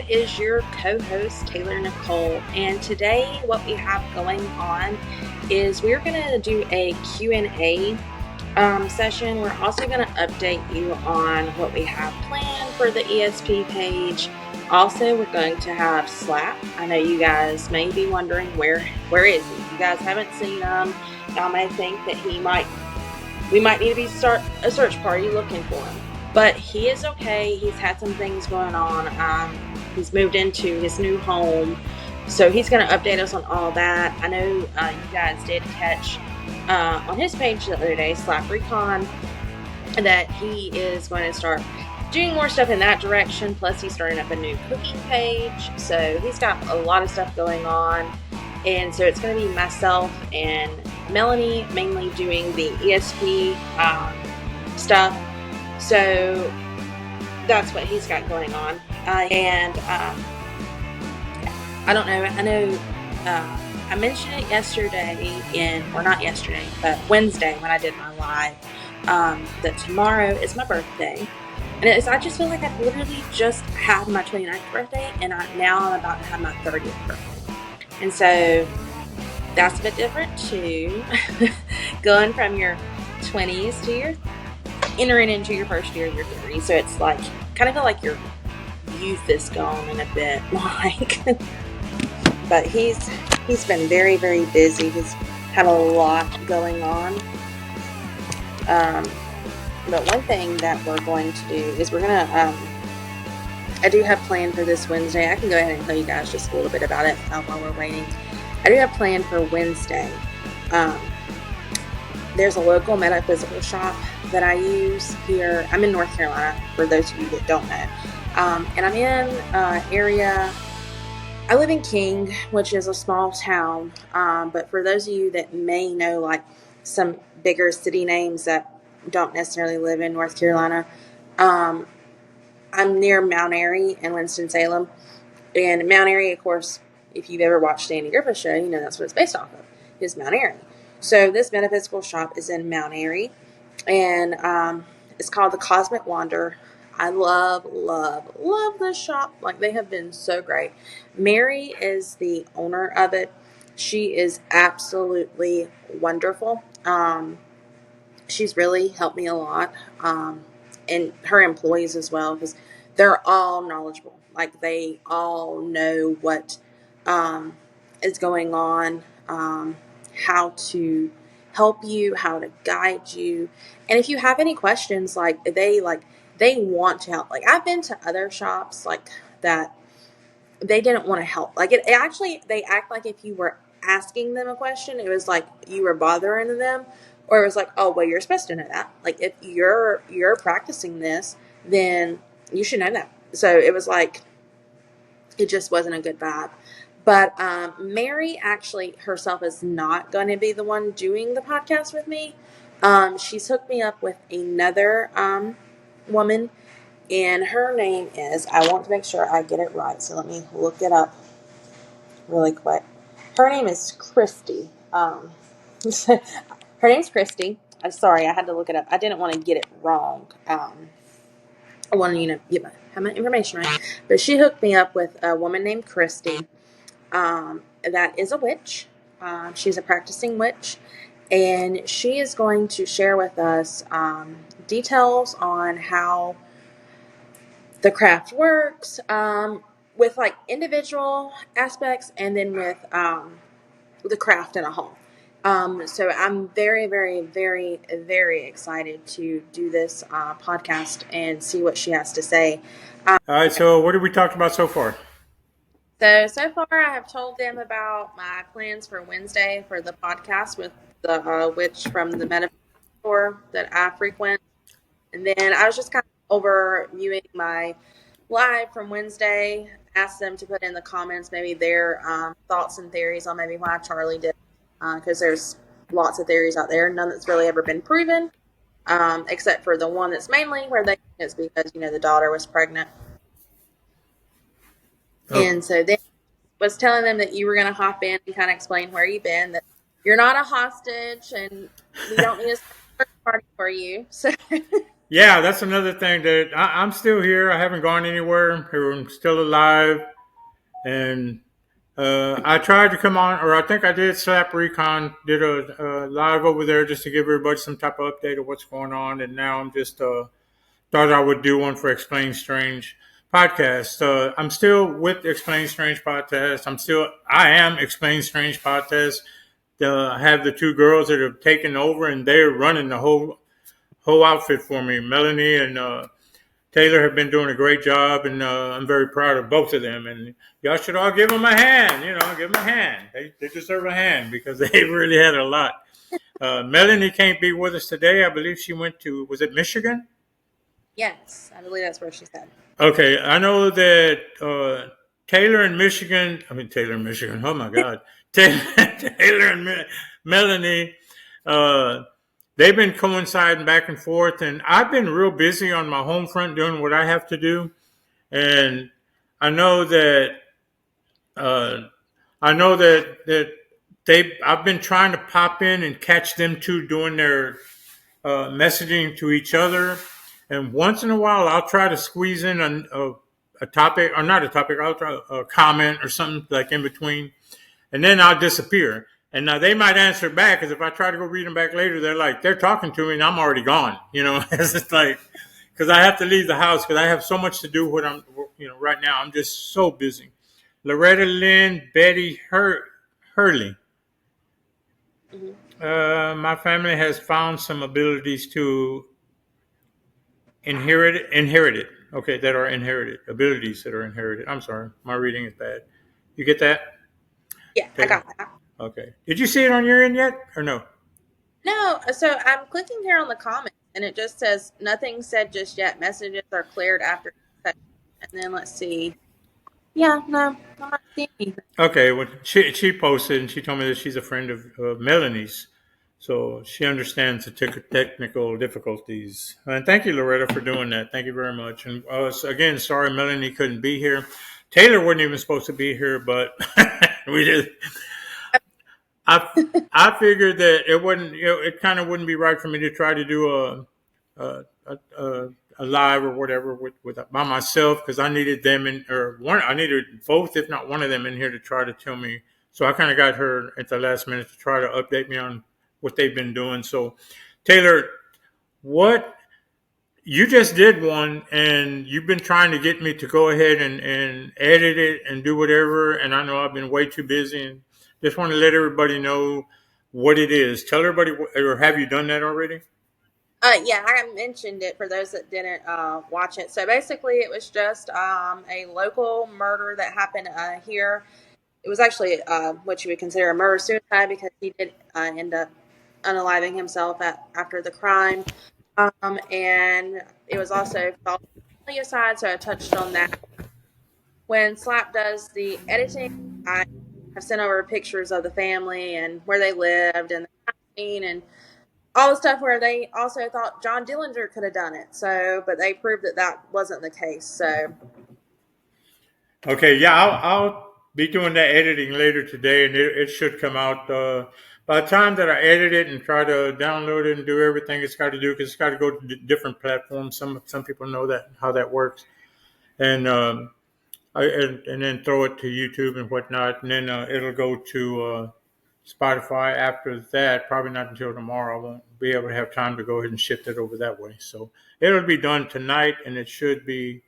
It is your co-host, Taylor Nicolle, and today what we have going on is we're going to do a Q&A session. We're also going to update you on what we have planned for the ESP page. Also, we're going to have Slap. I know you guys may be wondering where is he? You guys haven't seen him. Y'all may think that we might need to start a search party looking for him. But he is okay. He's had some things going on. He's moved into his new home. So he's going to update us on all that. I know you guys did catch on his page the other day, Slap Recon, that he is going to start doing more stuff in that direction. Plus, he's starting up a new cooking page. So he's got a lot of stuff going on. And so it's going to be myself and Melanie mainly doing the ESP stuff. So that's what he's got going on. And I don't know. I know I mentioned it yesterday, not yesterday, but Wednesday when I did my live, that tomorrow is my birthday. And I just feel like I've literally just had my 29th birthday, and now I'm about to have my 30th birthday. And so that's a bit different too. Going from your 20s to your entering into your first year of your 30s. So it's like kind of feel like your youth is gone in a bit. But he's been very, very busy. He's had a lot going on. But one thing that we're going to do is we're gonna I do have planned for this Wednesday. I can go ahead and tell you guys just a little bit about it while we're waiting. I do have planned for Wednesday. There's a local metaphysical shop that I use here. I'm in North Carolina, for those of you that don't know. And I'm in area, I live in King, which is a small town. But for those of you that may know like some bigger city names that don't necessarily live in North Carolina, I'm near Mount Airy and Winston-Salem. And Mount Airy, of course, if you've ever watched Andy Griffith's show, you know that's what it's based off of, is Mount Airy. So this metaphysical shop is in Mount Airy, and it's called the Cosmic Wander. I love this shop. Like, they have been so great. Mary is the owner of it. She is absolutely wonderful. She's really helped me a lot, and her employees as well, because they're all knowledgeable. Like, they all know what is going on, how to help you, how to guide you. And if you have any questions, they want to help. Like, I've been to other shops like that, they didn't want to help. Like, it actually, they act like if you were asking them a question, it was like you were bothering them, or it was like, oh, well, you're supposed to know that. Like, if you're practicing this, then you should know that. So it was like, it just wasn't a good vibe. But Mary actually herself is not going to be the one doing the podcast with me. She's hooked me up with another woman, and her name is, I want to make sure I get it right, so let me look it up really quick. Her name is Christy. Her name's Christy. I'm sorry, I had to look it up. I didn't want to get it wrong. I wanted to have my information right. But she hooked me up with a woman named Christy. That is a witch. She's a practicing witch, and she is going to share with us details on how the craft works, with like individual aspects, and then with the craft in a whole. So I'm very, very, very, very excited to do this podcast and see what she has to say. All right, so what have we talked about so far? So far, I have told them about my plans for Wednesday for the podcast with the witch from the metaphysical store that I frequent. And then I was just kind of overviewing my live from Wednesday. Asked them to put in the comments maybe their thoughts and theories on maybe why Charlie did, because there's lots of theories out there, none that's really ever been proven, except for the one that's mainly where it's because the daughter was pregnant. Oh, And so then was telling them that you were going to hop in and kind of explain where you've been, that you're not a hostage, and we don't need a search party for you. So Yeah, that's another thing that I'm still here. I haven't gone anywhere. I'm still alive, and I tried to come on, or I think I did. Slap Recon did a live over there just to give everybody some type of update of what's going on, and now I'm just thought I would do one for Explain Strange podcast. I'm still with Explain Strange podcast. I am Explain Strange podcast. I have the two girls that have taken over, and they're running the whole outfit for me. Melanie and Taylor have been doing a great job, and I'm very proud of both of them. And y'all should all give them a hand. Give them a hand. They deserve a hand because they really had a lot. Melanie can't be with us today. I believe she went to, was it Michigan? Yes, I believe that's where she said. Okay, I know that Taylor in Michigan. I mean Taylor in Michigan. Oh my God, Taylor and Melanie. Uh, they've been coinciding back and forth, and I've been real busy on my home front doing what I have to do. And I know that uh, that they. I've been trying to pop in and catch them two doing their messaging to each other. And once in a while, I'll try to squeeze in a topic, or not a topic, I'll try a comment or something like in between. And then I'll disappear. And now they might answer back, because if I try to go read them back later, they're talking to me and I'm already gone. It's just like, because I have to leave the house because I have so much to do right now. I'm just so busy. Loretta Lynn, Betty Hurley. Hmm. My family has found some abilities to inherited. Okay, that are inherited. Abilities that are inherited. I'm sorry, my reading is bad. You get that, Yeah, I Taylor? got that. Okay. Did you see it on your end yet, or no? No, so I'm clicking here on the comments, and it just says nothing said just yet. Messages are cleared after session. And then let's see. Yeah, no, I'm not seeing anything. Okay. Well, she posted and she told me that she's a friend of Melanie's, so she understands the technical difficulties. And thank you, Loretta, for doing that. Thank you very much. And again, sorry Melanie couldn't be here. Taylor wasn't even supposed to be here, but we did. I figured that it wouldn't, it kind of wouldn't be right for me to try to do a live or whatever with by myself, because I needed them in, or one, I needed both, if not one of them, in here to try to tell me. So I kind of got her at the last minute to try to update me on what they've been doing. So, Taylor, what you just did one, and you've been trying to get me to go ahead and edit it and do whatever. And I know I've been way too busy, and just want to let everybody know what it is. Tell everybody, or have you done that already? Yeah, I mentioned it for those that didn't watch it. So basically, it was just a local murder that happened here. It was actually what you would consider a murder suicide because he did end up unaliving himself after the crime. And it was also aside, so I touched on that. When Slap does the editing, I have sent over pictures of the family and where they lived and the scene and all the stuff where they also thought John Dillinger could have done it. So, but they proved that that wasn't the case. So, Okay, yeah, I'll be doing that editing later today, and it should come out. By the time that I edit it and try to download it and do everything it's got to do, because it's got to go to different platforms. Some people know that how that works, and and then throw it to YouTube and whatnot, and then it'll go to Spotify after that. Probably not until tomorrow. I won't be able to have time to go ahead and shift it over that way. So it'll be done tonight, and it should be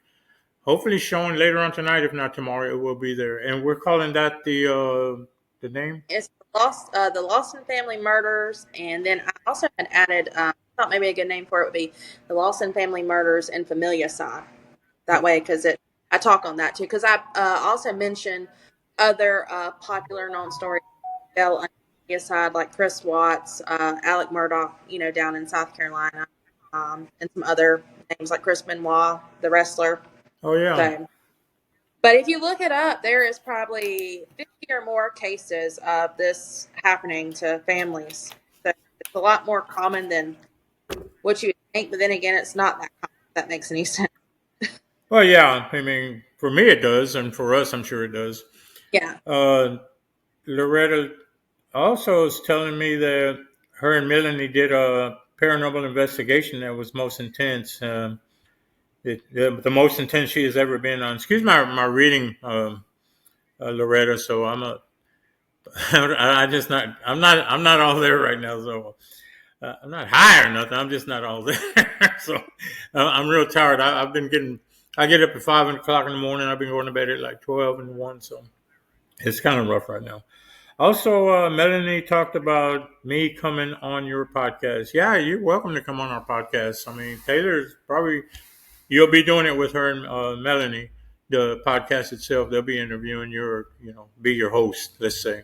hopefully showing later on tonight. If not tomorrow, it will be there. And we're calling that the name. it's the Lawson family murders, and then I also had added. I thought maybe a good name for it would be the Lawson family murders and Familiacide. That way, because it I talk on that too. Because I also mentioned other popular known stories fell on the side, like Chris Watts, Alec Murdoch, down in South Carolina, and some other names like Chris Benoit, the wrestler. Oh yeah. So, but if you look it up, there is probably 50 or more cases of this happening to families. So it's a lot more common than what you would think. But then again, it's not that common. If that makes any sense. Well, yeah. I mean, for me it does, and for us, I'm sure it does. Yeah. Uh, Loretta also is telling me that her and Melanie did a paranormal investigation that was most intense. The most intense she has ever been on. Excuse my reading, Loretta. So I'm not all there right now. So I'm not high or nothing. I'm just not all there. So I'm real tired. I've been getting. I get up at 5 o'clock in the morning. I've been going to bed at like 12 and 1. So it's kind of rough right now. Also, Melanie talked about me coming on your podcast. Yeah, you're welcome to come on our podcast. I mean, Taylor's probably you'll be doing it with her and Melanie. The podcast itself, they'll be interviewing be your host. Let's say.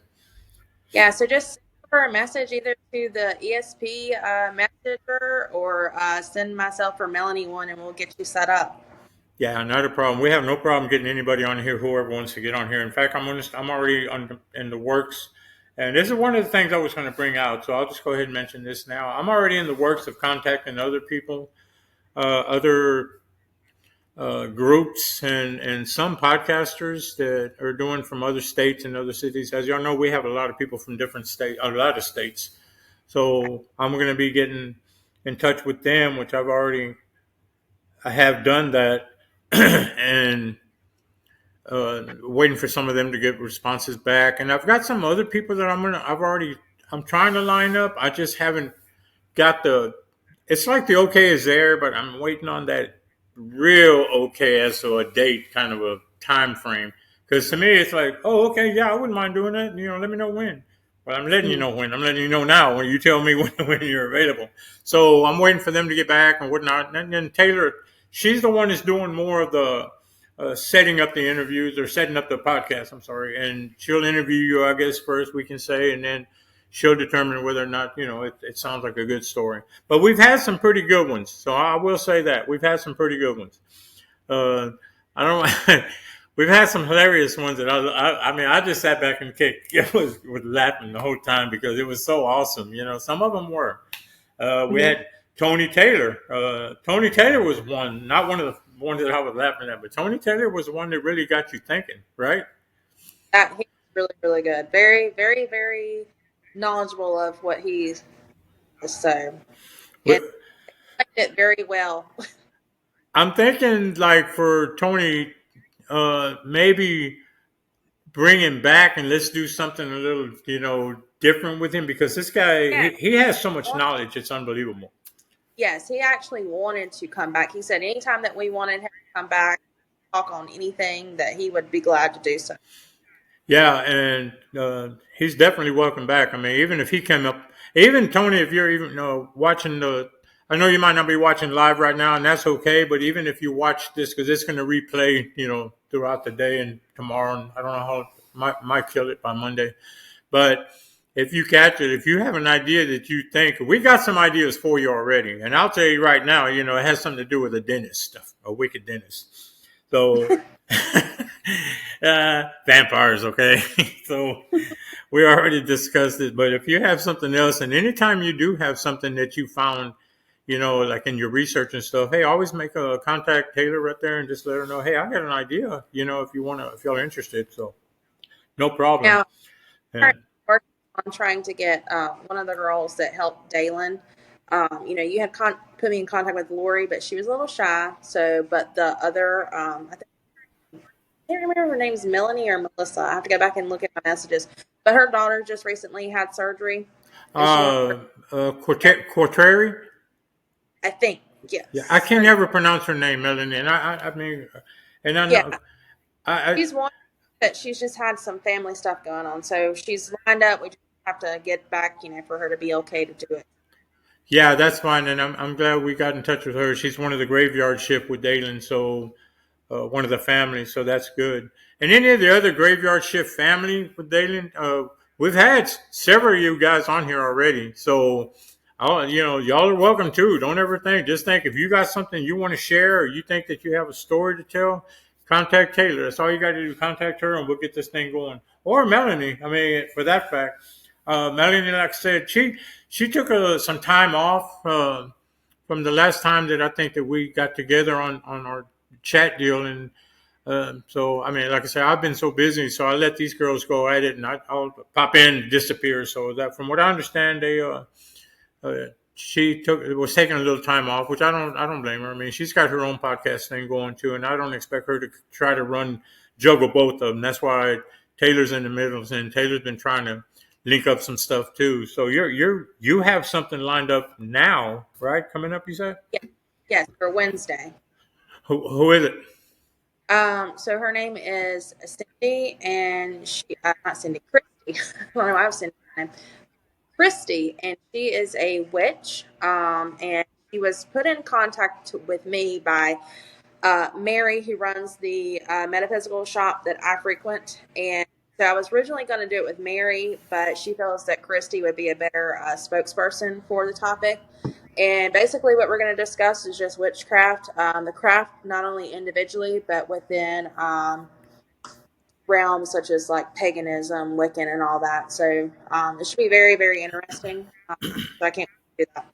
Yeah, so just send her a message either to the ESP messenger or send myself or Melanie one, and we'll get you set up. Yeah, not a problem. We have no problem getting anybody on here. Whoever wants to get on here. In fact, I'm already in the works, and this is one of the things I was going to bring out. So I'll just go ahead and mention this now. I'm already in the works of contacting other people, other groups, and some podcasters that are doing from other states and other cities. As y'all know, we have a lot of people from different states, a lot of states. So I'm going to be getting in touch with them, which I have done that, and waiting for some of them to get responses back. And I've got some other people that I'm trying to line up. I just haven't got it's like the okay is there, but I'm waiting on that real okay as to a date, kind of a time frame. Because to me, it's like, oh, okay, yeah, I wouldn't mind doing that. Let me know when. Well, I'm letting you know when. I'm letting you know now when you tell me when you're available. So I'm waiting for them to get back and whatnot. And then Taylor, she's the one that's doing more of the setting up the interviews or setting up the podcast. I'm sorry. And she'll interview you, I guess, first, we can say, and then she'll determine whether or not, it sounds like a good story. But we've had some pretty good ones. So I will say that. We've had some pretty good ones. I don't We've had some hilarious ones that I just sat back and was laughing the whole time because it was so awesome. Some of them were. We had Tony Taylor. Tony Taylor was one, not one of the ones that I was laughing at, but Tony Taylor was the one that really got you thinking, right? That he's really, really good. Very, very, very knowledgeable of what he's so, and But it very well. I'm thinking like for Tony, maybe bring him back and let's do something a little, different with him because this guy, Yeah. he has so much knowledge. It's unbelievable. Yes, he actually wanted to come back. He said anytime that we wanted him to come back, talk on anything, that he would be glad to do so. Yeah, and he's definitely welcome back. I mean, even if he came up, even Tony, if you're even watching I know you might not be watching live right now, and that's okay. But even if you watch this, because it's going to replay, throughout the day and tomorrow, and I don't know how might kill it by Monday. But if you catch it, if you have an idea that you think we got some ideas for you already, and I'll tell you right now, it has something to do with a dentist, a wicked dentist. So. Vampires, okay? So we already discussed it, but if you have something else, and anytime you do have something that you found, like in your research and stuff, hey, always make a contact Taylor right there and just let her know, hey, I got an idea, if you're interested. So no problem. Now, Yeah. working on trying to get one of the girls that helped Dalen. You had put me in contact with Lori, but she was a little shy. So, but the other, I can't remember if her name's Melanie or Melissa. I have to go back and look at my messages. But her daughter just recently had surgery, and she wanted. Quarteri? I think yes. Yeah, I can never pronounce her name, Melanie, and I mean, and I know, She's one, but she's just had some family stuff going on, so she's lined up. We just have to get back, for her to be okay to do it. Yeah, that's fine, and I'm glad we got in touch with her. She's one of the graveyard shift with Dalen, so one of the families, so that's good. And any of the other graveyard shift family with Dalen, we've had several of you guys on here already, so y'all are welcome too. Don't ever just think if you got something you want to share or you think that you have a story to tell, contact Taylor. That's all you got to do. Contact her, and we'll get this thing going. Or Melanie. I mean, for that fact, Melanie, like I said, she took some time off from the last time that I think that we got together on our chat deal, and so I mean, like I said, I've been so busy, so I let these girls go at it, and I'll pop in, and disappear. So that, from what I understand, she was taking a little time off, which I don't blame her. I mean, she's got her own podcast thing going too, and I don't expect her to try to juggle both of them. That's why Taylor's in the middle, and Taylor's been trying to link up some stuff too. So you have something lined up now, right? Coming up, you said. Yeah, yes, for Wednesday. Who is it? So her name is Cindy, and not Cindy, Christy. I don't know why I was Cindy. Christy, and she is a witch. And she was put in contact with me by Mary, who runs the metaphysical shop that I frequent. And so I was originally going to do it with Mary, but she feels that Christy would be a better spokesperson for the topic. And basically, what we're going to discuss is just witchcraft, the craft not only individually, but within realms such as like paganism, Wiccan, and all that. So it should be very, very interesting. So I can't do that.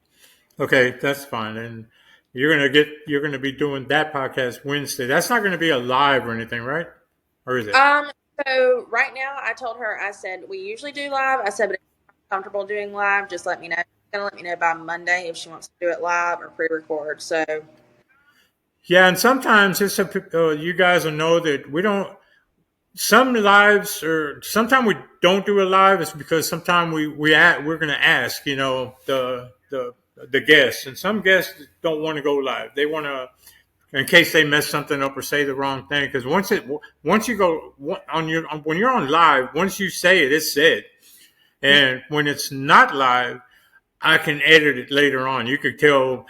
Okay, that's fine. And you're gonna be doing that podcast Wednesday. That's not gonna be a live or anything, right? Or is it? Um, so right now, I told her, I said we usually do live. I said, but if you're comfortable doing live, just let me know. She's gonna let me know by Monday if she wants to do it live or pre-record. So Yeah, and sometimes you guys will know that we don't. Some lives, or sometimes we don't do a live, is because sometimes we're going to ask, the guests, and some guests don't want to go live. They want to, in case they mess something up or say the wrong thing, because once you go when you're on live, once you say it, it's said, and when it's not live, I can edit it later on. You could tell,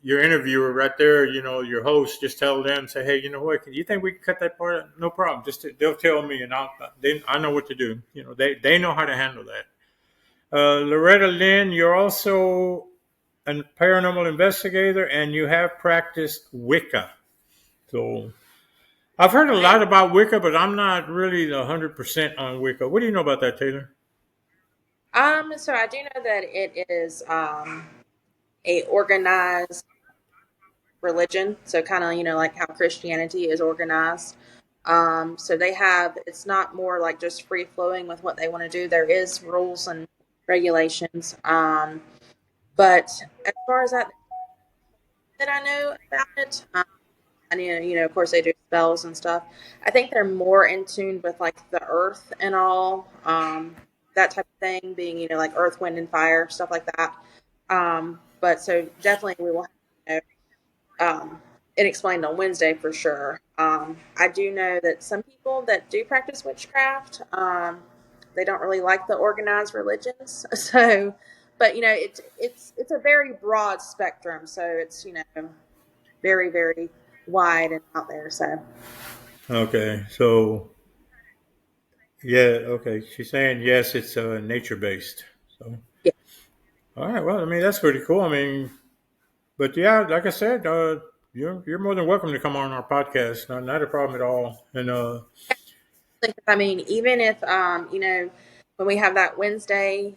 your interviewer right there, your host, just tell them, say, hey, you know what? You think we can cut that part out? No problem. They'll tell me, and I know what to do. They know how to handle that. Loretta Lynn, you're also a paranormal investigator, and you have practiced Wicca. So I've heard a lot about Wicca, but I'm not really 100% on Wicca. What do you know about that, Taylor? so I do know that it is a organized religion. So kind of like how Christianity is organized. So they have it's not more like just free flowing with what they want to do. There is rules and regulations. But as far as that I know about it, and of course they do spells and stuff. I think they're more in tune with like the earth and all that type of thing, being like earth, wind, and fire, stuff like that. But so definitely we will have it explained on Wednesday for sure. I do know that some people that do practice witchcraft, they don't really like the organized religions. So, but it's a very broad spectrum. So it's very, very wide and out there. So Okay, so yeah, okay. She's saying yes, it's nature based. So, yeah, all right. Well, I mean, that's pretty cool. I mean, but yeah, like I said, you're more than welcome to come on our podcast. Not a problem at all. And I mean, even if when we have that Wednesday,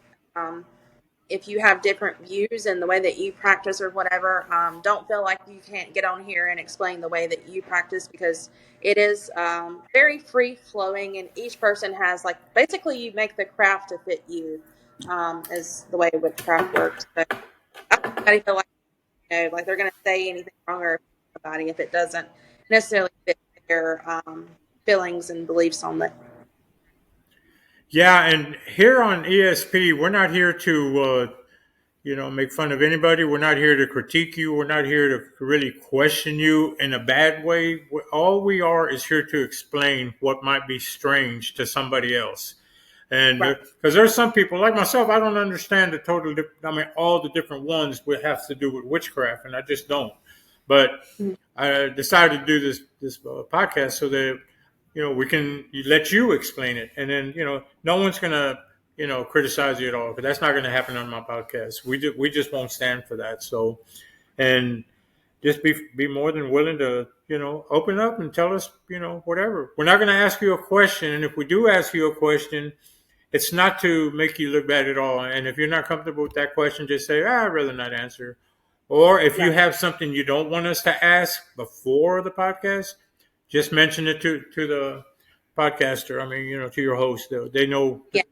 if you have different views in the way that you practice or whatever, don't feel like you can't get on here and explain the way that you practice, because it is very free flowing, and each person has like basically you make the craft to fit you, is the way witchcraft works. So I don't think anybody feel like like they're going to say anything wrong or somebody if it doesn't necessarily fit their feelings and beliefs on it. yeah, and here on ESP, we're not here to make fun of anybody. We're not here to critique you. We're not here to really question you in a bad way. All we are is here to explain what might be strange to somebody else. And Right. because there's some people like myself, I don't understand all the different ones would have to do with witchcraft, and I just don't. But Mhm. I decided to do this podcast so that we can let you explain it, and then no one's gonna criticize you at all, because that's not going to happen on my podcast. We just won't stand for that. So, and just be more than willing to open up and tell us whatever. We're not going to ask you a question, and if we do ask you a question, it's not to make you look bad at all. And if you're not comfortable with that question, just say, I'd rather not answer. Or if you Right. have something you don't want us to ask before the podcast, just mention it to the podcaster. I mean, to your host. They know Yeah.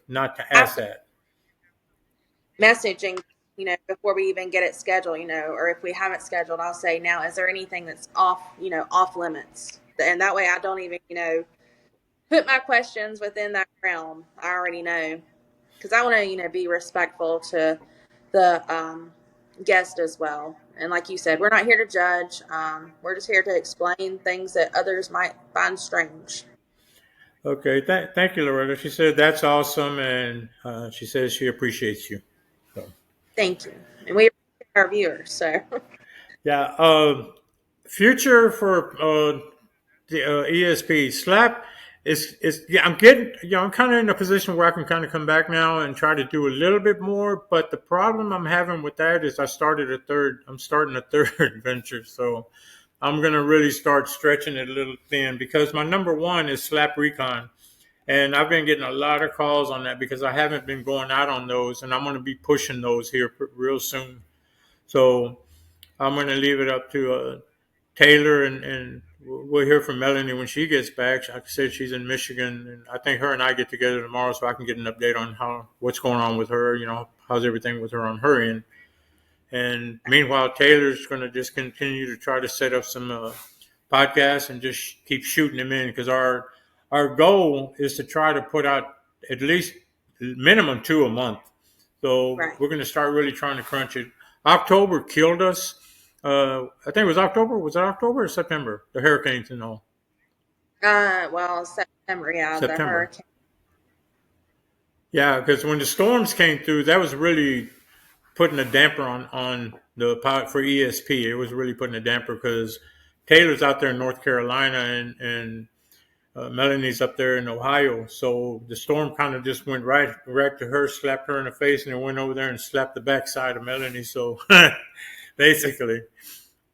not to ask Absolutely. that. messaging, before we even get it scheduled, or if we haven't scheduled, I'll say, now, is there anything that's off limits? And that way I don't even, put my questions within that realm. I already know, because I want to, be respectful to the guest as well. And like you said, we're not here to judge. We're just here to explain things that others might find strange. Okay, thank you, Loretta. She said that's awesome, and she says she appreciates you. So, Thank you. And we appreciate our viewers. So, yeah, future for the ESP slap is yeah. I'm getting I'm kind of in a position where I can kind of come back now and try to do a little bit more. But the problem I'm having with that is I'm starting a third venture, so I'm gonna really start stretching it a little thin because my number one is slap recon. And I've been getting a lot of calls on that because I haven't been going out on those, and I'm going to be pushing those here real soon. So I'm going to leave it up to Taylor, and we'll hear from Melanie when she gets back. Like I said, she's in Michigan, and I think her and I get together tomorrow so I can get an update on what's going on with her. How's everything with her on her end. And meanwhile, Taylor's going to just continue to try to set up some podcasts and just keep shooting them in because our goal is to try to put out at least minimum two a month. So right. we're going to start really trying to crunch it. October killed us. I think it was October. Was it October or September? The hurricanes and all. Well, September, yeah, the September. hurricane. Yeah, because when the storms came through, that was really putting a damper on the pot for ESP. It was really putting a damper because Taylor's out there in North Carolina and Melanie's up there in Ohio. So the storm kind of just went right to her, slapped her in the face, and then went over there and slapped the backside of Melanie. So basically,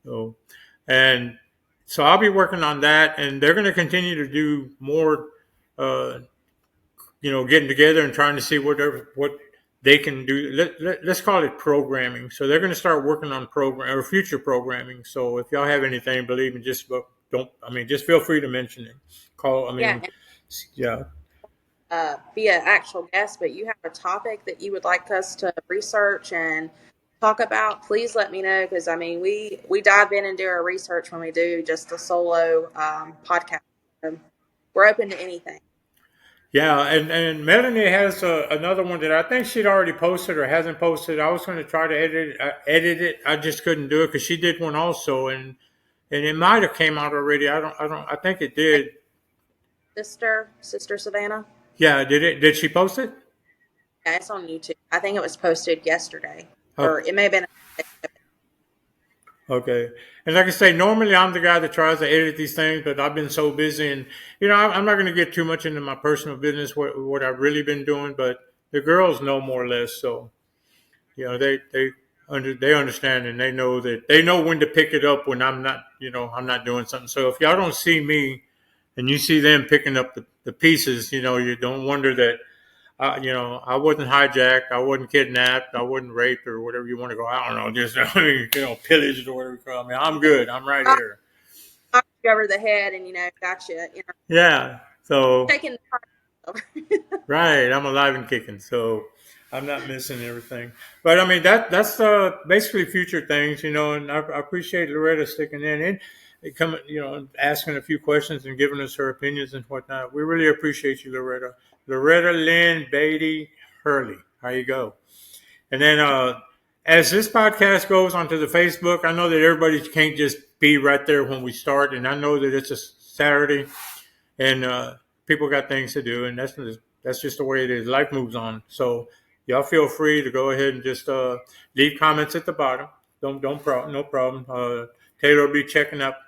so and so I'll be working on that, and they're going to continue to do more. Uh, getting together and trying to see what they can do. Let's call it programming. So they're going to start working on program or future programming. So if y'all have anything, believe me, don't. I mean, just feel free to mention it. Call. I Yeah, mean, yeah. be an actual guest, but you have a topic that you would like us to research and talk about, please let me know, because I mean we dive in and do our research when we do just a solo podcast. We're open to anything. Yeah, and Melanie has another one that I think she'd already posted or hasn't posted. I was going to try to edit it. I just couldn't do it because she did one also, and it might have came out already. I think it did. Sister Savannah. Yeah, did it? Did she post it? Yeah, it's on YouTube. I think it was posted yesterday, or Okay. it may have been. Okay. And like I say, normally I'm the guy that tries to edit these things, but I've been so busy, and I'm not going to get too much into my personal business, what I've really been doing, but the girls know more or less. So they understand, and they know when to pick it up when I'm not doing something. So if y'all don't see me and you see them picking up the pieces, you don't wonder that I wasn't hijacked, I wasn't kidnapped, I wasn't raped or whatever you want to go. I don't know, just pillaged or whatever you call me. I'm good. I'm right here. Knocked you over the head, and got you. Yeah. So Taking the part over. right, I'm alive and kicking. So I'm not missing everything. But I mean that's basically future things, and I appreciate Loretta sticking in and coming, asking a few questions and giving us her opinions and whatnot. We really appreciate you, Loretta. Loretta Lynn Beatty Hurley. How you go? And then as this podcast goes onto the Facebook, I know that everybody can't just be right there when we start, and I know that it's a Saturday and people got things to do, and that's just the way it is. Life moves on, so y'all feel free to go ahead and just leave comments at the bottom. No problem. Taylor will be checking up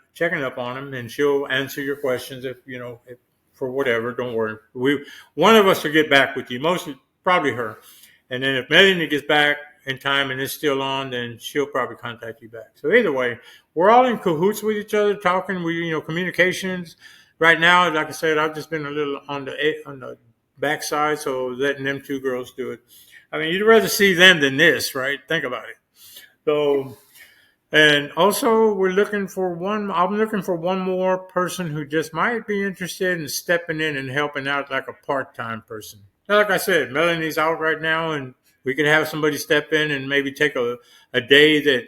on them, and she'll answer your questions if for whatever. Don't worry. One of us will get back with you. Mostly probably her, and then if Melanie gets back in time and it's still on, then she'll probably contact you back. So either way, we're all in cahoots with each other, talking. Communications. Right now, like I said, I've just been a little on the backside, so letting them two girls do it. I mean, you'd rather see them than this, right? Think about it. So, and also, we're looking for one. I'm looking for one more person who just might be interested in stepping in and helping out, like a part-time person. Now, like I said, Melanie's out right now, and We could have somebody step in and maybe take a day that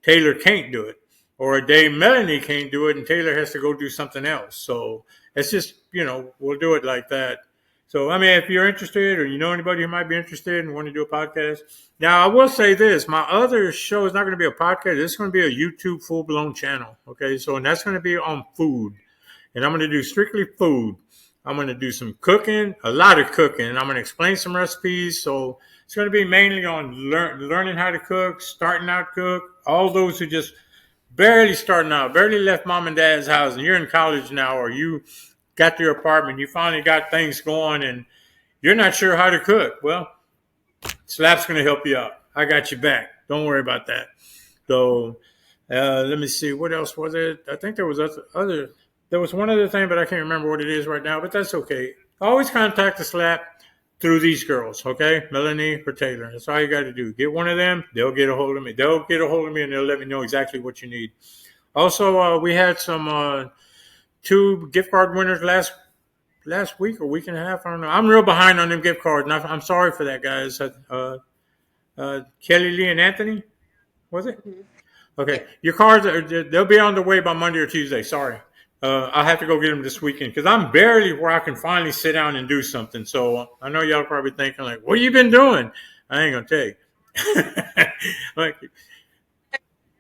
Taylor can't do it, or a day Melanie can't do it and Taylor has to go do something else. So it's just, we'll do it like that. So, I mean, if you're interested or you know anybody who might be interested and want to do a podcast. Now, I will say this, my other show is not going to be a podcast. It's going to be a YouTube full blown channel. Okay. So, and that's going to be on food. And I'm going to do strictly food. I'm going to do some cooking, a lot of cooking, and I'm going to explain some recipes. So it's going to be mainly on learning how to cook, starting out cook, all those who just barely starting out, barely left mom and dad's house, and you're in college now, or you got your apartment, you finally got things going, and you're not sure how to cook. Well, Slap's going to help you out. I got you back. Don't worry about that. So let me see. What else was it? I think there was other. There was one other thing, but I can't remember what it is right now. But that's okay. Always contact the Slap through these girls, okay? Melanie or Taylor. That's all you got to do. Get one of them. They'll get a hold of me. They'll get a hold of me, and they'll let me know exactly what you need. Also, we had some 2 gift card winners last week or week and a half. I don't know. I'm real behind on them gift cards. And I'm sorry for that, guys. Kelly Lee and Anthony, was it? Mm-hmm. Okay, Yeah. your cards they'll be on the way by Monday or Tuesday. Sorry, I'll have to go get them this weekend because I'm barely where I can finally sit down and do something. So I know y'all are probably thinking like, "What have you been doing?" I ain't gonna tell you. Like,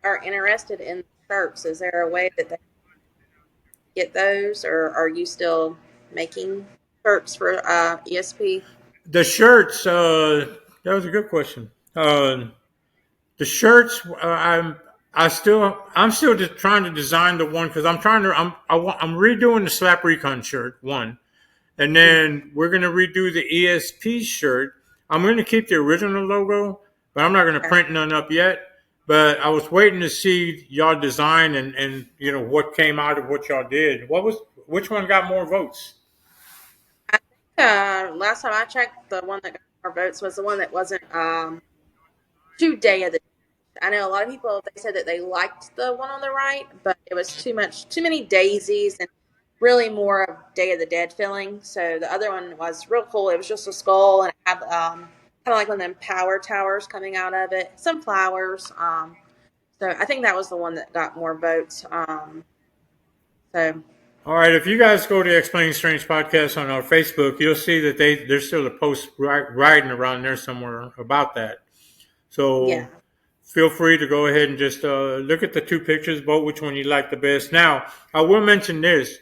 Are interested in shirts, is there a way that they get those, or are you still making shirts for ESP? the shirts. That was a good question. The shirts. I'm still just trying to design the one because I'm redoing the Slap Recon shirt one. And then we're going to redo the ESP shirt. I'm going to keep the original logo, but I'm not going to Okay. print none up yet. But I was waiting to see y'all design and what came out of what y'all did. Which one got more votes? I think last time I checked, the one that got more votes was the one that wasn't too day of the. I know a lot of people, they said that they liked the one on the right, but it was too many daisies and really more of Day of the Dead feeling. So the other one was real cool. It was just a skull and it had kind of like one of them power towers coming out of it, some flowers. So I think that was the one that got more votes. So All right, if you guys go to Explain Strange podcast on our Facebook, you'll see that there's still a post riding around there somewhere about that. yeah, So feel free to go ahead and just look at the 2 pictures, vote which one you like the best. Now, I will mention this: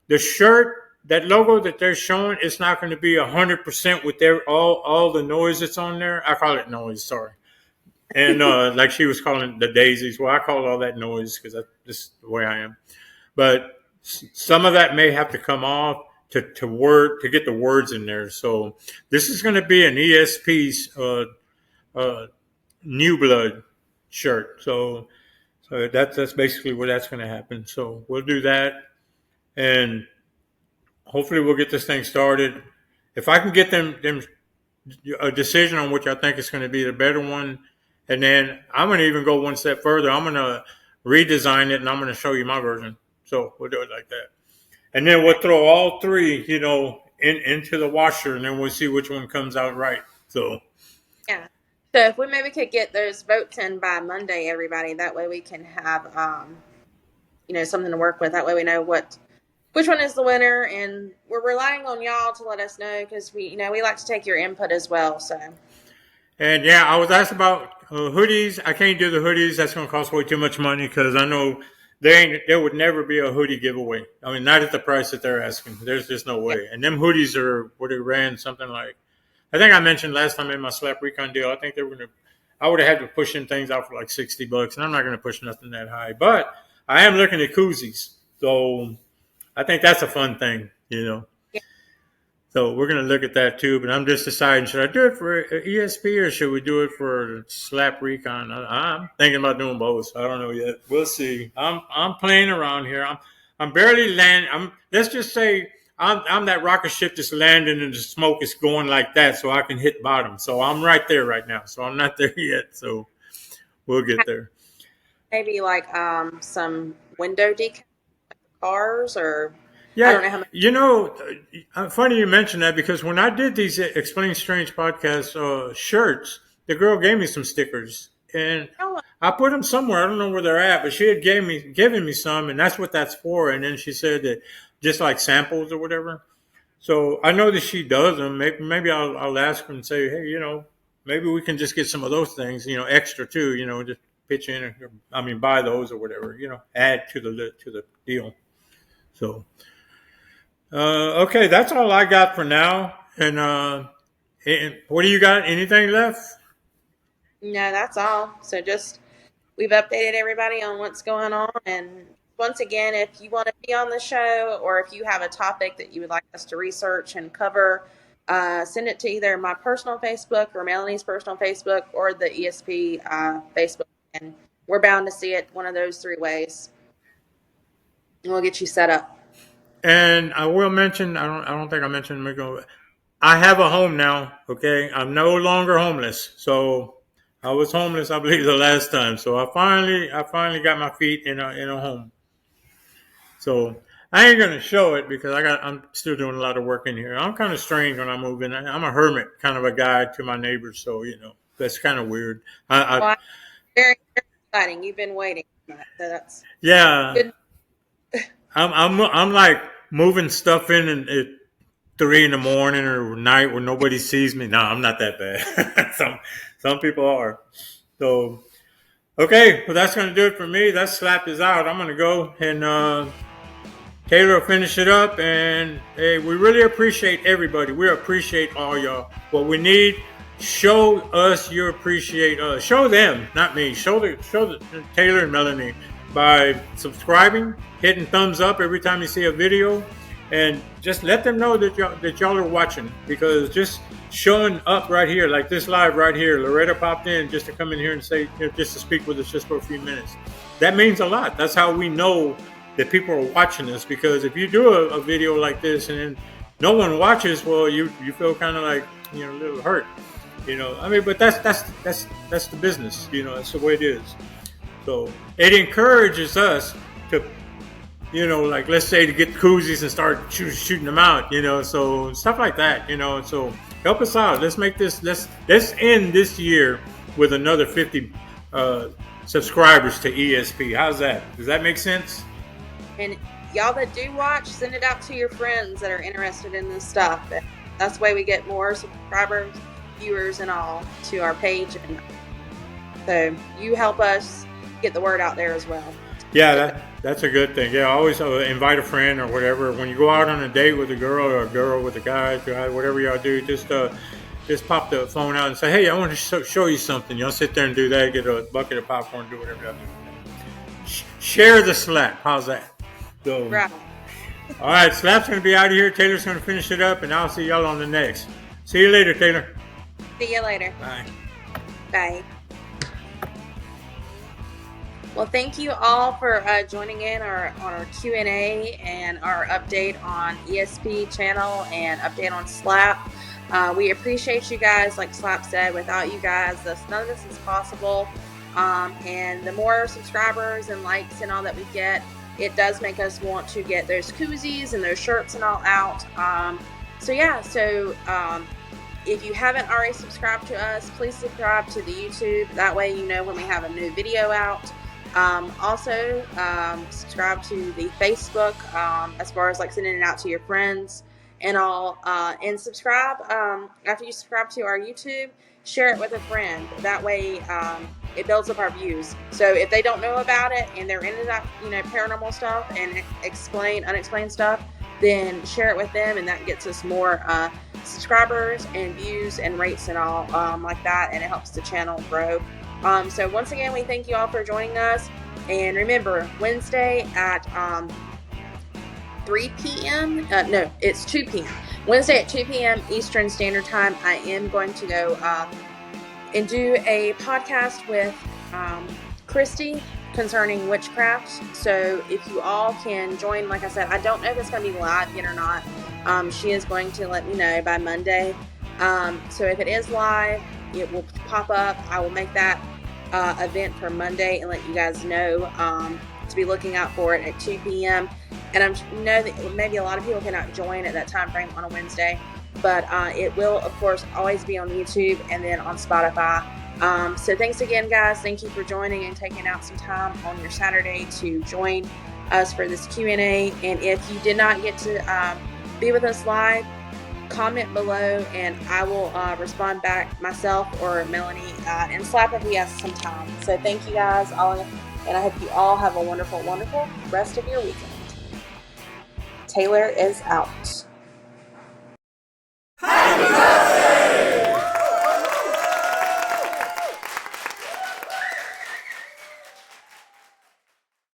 the shirt, that logo that they're showing, it's not going to be 100% with all the noise that's on there. I call it noise, sorry. And like she was calling it the daisies. Well, I call all that noise because that's just the way I am. But some of that may have to come off to get the words in there. So this is going to be an ESP's uh, new blood shirt. So that's basically where that's going to happen. So we'll do that, and hopefully we'll get this thing started. If I can get them a decision on which I think is going to be the better one, and then I'm going to even go one step further. I'm going to redesign it, and I'm going to show you my version. So we'll do it like that, and then we'll throw all 3, into the washer, and then we'll see which one comes out right. So. yeah. So if we maybe could get those votes in by Monday, everybody, that way we can have something to work with. That way we know which one is the winner, and we're relying on y'all to let us know because we like to take your input as well. So And yeah, I was asked about hoodies. I can't do the hoodies. That's going to cost way too much money because I know there would never be a hoodie giveaway. I mean, not at the price that they're asking. There's just no yeah, way. And them hoodies are what it ran something like. I think I mentioned last time in my Slap Recon deal. I think they were going to. I would have had to push them things out for like $60, and I'm not going to push nothing that high. But I am looking at koozies, so I think that's a fun thing. yeah, So we're going to look at that too, but I'm just deciding, should I do it for ESP or should we do it for Slap Recon? I'm thinking about doing both. I don't know yet. We'll see. I'm playing around here. I'm barely landing. Let's just say I'm that rocket ship that's landing and the smoke is going like that so I can hit bottom. So I'm right there right now. So I'm not there yet. So we'll get there. maybe like some window decals cars, or I don't Yeah, know how much. funny you mentioned that because when I did these Explain Strange podcast shirts, the girl gave me some stickers, and Oh, I put them somewhere. I don't know where they're at, but she had given me some, and that's what that's for. And then she said that just like samples or whatever. So I know that she does them. Maybe I'll ask her and say, hey, maybe we can just get some of those things, extra too. Just pitch in, buy those or whatever. Add to the deal. So okay, that's all I got for now. And what do you got? Anything left? no, that's all. So just we've updated everybody on what's going on. And once again, if you want to be on the show or if you have a topic that you would like us to research and cover, send it to either my personal Facebook or Melanie's personal Facebook or the ESP Facebook. And we're bound to see it one of those three ways. And we'll get you set up. And I will mention, I don't think I mentioned, I have a home now. Okay, I'm no longer homeless. So I was homeless, I believe, the last time. So I finally got my feet in a home. So I ain't gonna show it because I'm still doing a lot of work in here. I'm kind of strange when I move in. I'm a hermit kind of a guy to my neighbors, so that's kind of weird. Well, very, very exciting. You've been waiting. So that's Yeah, good. I'm like moving stuff in at 3 in the morning or night when nobody sees me. No, I'm not that bad. Some people are. So okay, well that's gonna do it for me. That slap is out. I'm gonna go and Taylor will finish it up, and hey, we really appreciate everybody. We appreciate all y'all. What we need, show us you appreciate us. Show them, not me. Show the Taylor and Melanie by subscribing, hitting thumbs up every time you see a video, and just let them know that y'all are watching. Because just showing up right here, like this live right here, Loretta popped in just to come in here and say, just to speak with us just for a few minutes. That means a lot. That's how we know that people are watching this, because if you do a video like this and then no one watches, well, you feel kind of like a little hurt, but that's the business, that's the way it is. So it encourages us to, like let's say to get koozies and start shooting them out, so stuff like that, so help us out. Let's make this let's end this year with another 50 subscribers to ESP. How's that? Does that make sense? And y'all that do watch, send it out to your friends that are interested in this stuff. That's the way we get more subscribers, viewers, and all to our page. And so you help us get the word out there as well. Yeah, that's a good thing. Yeah, always invite a friend or whatever. When you go out on a date with a girl or a girl with a guy, whatever y'all do, just pop the phone out and say, hey, I want to show you something. Y'all sit there and do that, get a bucket of popcorn, do whatever y'all do. Share the slap. How's that? So, right. All right, Slap's going to be out of here. Taylor's going to finish it up, and I'll see y'all on the next. See you later, Taylor. See you later. Bye. Bye. Well, thank you all for joining in on our Q&A and our update on ESP channel and update on Slap. We appreciate you guys. Like Slap said, without you guys, none of this is possible. And the more subscribers and likes and all that we get, it does make us want to get those koozies and those shirts and all out. So if you haven't already subscribed to us, please subscribe to the YouTube. That way you know when we have a new video out. Also, subscribe to the Facebook as far as like sending it out to your friends and all. And subscribe after you subscribe to our YouTube, share it with a friend. That way it builds up our views. So if they don't know about it and they're into that, paranormal stuff and unexplained stuff, then share it with them, and that gets us more subscribers and views and rates and all like that, and it helps the channel grow. So once again, we thank you all for joining us, and remember, Wednesday at 3 p.m. No, it's 2 p.m. Wednesday at 2 p.m. Eastern Standard Time, I am going to go and do a podcast with Christy concerning witchcraft. So if you all can join, like I said, I don't know if it's going to be live yet or not. She is going to let me know by Monday. So if it is live, it will pop up. I will make that event for Monday and let you guys know to be looking out for it at 2 p.m. And I know that maybe a lot of people cannot join at that time frame on a Wednesday. but it will, of course, always be on YouTube and then on Spotify. So thanks again, guys. Thank you for joining and taking out some time on your Saturday to join us for this Q&A. And if you did not get to be with us live, comment below and I will respond back myself or Melanie and slap if he has some time. So thank you guys all, and I hope you all have a wonderful, wonderful rest of your weekend. Taylor is out.